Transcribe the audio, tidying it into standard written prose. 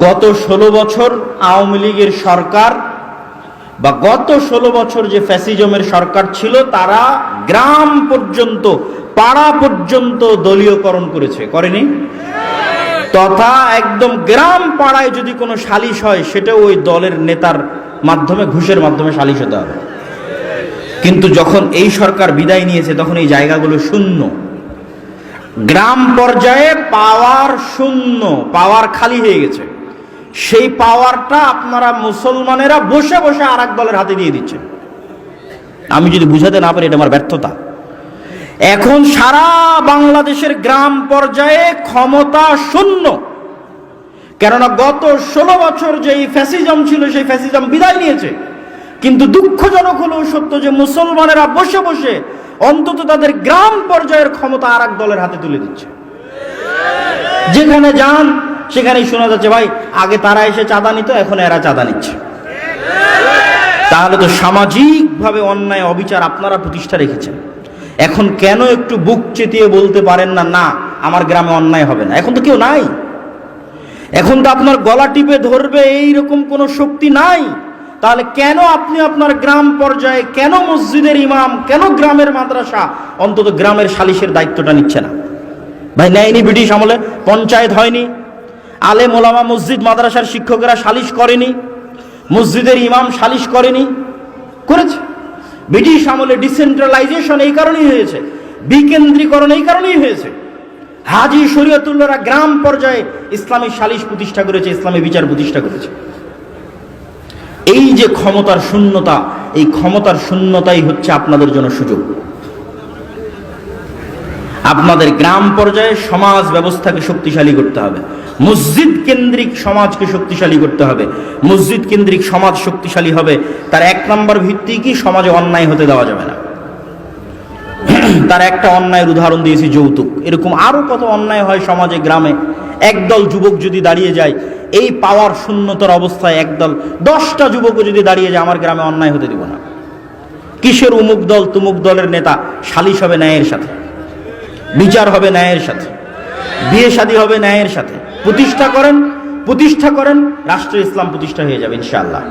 গত 16 বছর আওয়ামী লীগের সরকার বা গত 16 বছর যে ফ্যাসিজমের সরকার ছিল, তারা গ্রাম পর্যন্ত, পাড়া পর্যন্ত দলীয়করণ করেনি? তথা একদম গ্রাম পাড়ায় যদি কোনো সালিশ হয়, সেটাও ওই দলের নেতার মাধ্যমে, ঘুষের মাধ্যমে সালিশ হতে হবে। কিন্তু যখন এই সরকার বিদায় নিয়েছে, তখন এই জায়গাগুলো শূন্য। গ্রাম পর্যায়ে পাওয়ার শূন্য, পাওয়ার খালি হয়ে গেছে। সেই পাওয়ারটা আপনারা মুসলমানেরা বসে বসে আর এক দলের হাতে দিয়ে দিচ্ছেন। আমি যদি বুঝাতে না পারি, এটা আমার ব্যর্থতা। এখন সারা বাংলাদেশের গ্রাম পর্যায়ে ক্ষমতা শূন্য, কেননা গত 16 বছর যে ফ্যাসিজম ছিল, সেই ফ্যাসিজম বিদায় নিয়েছে। কিন্তু দুঃখজনক হলেও সত্য যে মুসলমানেরা বসে বসে অন্তত তাদের গ্রাম পর্যায়ের ক্ষমতা আর এক দলের হাতে তুলে দিচ্ছে। যেখানে যান সেখানেই শোনা যাচ্ছে, ভাই আগে তারা এসে চাঁদা নিত, এখন এরা চাঁদা নিচ্ছে। তাহলে তো সামাজিকভাবে অন্যায় অবিচার আপনারা প্রতিষ্ঠা রেখেছেন। এখন কেন একটু বুক চেতিয়ে বলতে পারেন না, না আমার গ্রামে অন্যায় হবে না? এখন তো কেউ নাই, এখন তো আপনার গলা টিপে ধরবে এইরকম কোনো শক্তি নাই। তাহলে কেন আপনি আপনার গ্রাম পর্যায়ে, কেন মসজিদের ইমাম, কেন গ্রামের মাদ্রাসা অন্তত গ্রামের সালিশের দায়িত্বটা নিচ্ছে না? ভাই নেয়নি? ব্রিটিশ আমলে পঞ্চায়েত হয়নি? আলেম ওলামা, মসজিদ মাদ্রাসার শিক্ষকেরা সালিশ করেনি? মসজিদের ইমাম সালিশ করেনি? করেছে। ব্রিটিশ আমলে ডিসেন্ট্রালাইজেশন এই কারণেই হয়েছে, বিকেন্দ্রীকরণ এই কারণেই হয়েছে। হাজি শরীয়তুল্লাহরা গ্রাম পর্যায়ে ইসলামী সালিশ প্রতিষ্ঠা করেছে, ইসলামী বিচার প্রতিষ্ঠা করেছে। এই যে ক্ষমতার শূন্যতা, এই ক্ষমতার শূন্যতাই হচ্ছে আপনাদের জন্য সুযোগ। আপনাদের গ্রাম পর্যায়ে সমাজ ব্যবস্থাকে শক্তিশালী করতে হবে, মসজিদ কেন্দ্রিক সমাজকে শক্তিশালী করতে হবে। মসজিদ কেন্দ্রিক সমাজ শক্তিশালী হবে, তার 1 নম্বর ভিত্তি কি? সমাজে অন্যায় হতে দেওয়া যাবে না। তার একটা অন্যায়ের উদাহরণ দিয়েছি, যৌতুক। এরকম আরো কত অন্যায় হয় সমাজে, গ্রামে। একদল যুবক যদি দাঁড়িয়ে যায়, এই পাওয়ার শূন্যতার অবস্থায় একদল 10টা যুবকও যদি দাঁড়িয়ে যায়, আমার গ্রামে অন্যায় হতে দিব না। কিসের উমুক দল তুমুক দলের নেতা? সালিশ হবে ন্যায়ের সাথে, বিচার হবে ন্যায়ের সাথে, বিয়ে শাদী হবে ন্যায়ের সাথে। প্রতিষ্ঠা করেন, রাষ্ট্র ইসলাম প্রতিষ্ঠা হয়ে যাবে ইনশাআল্লাহ।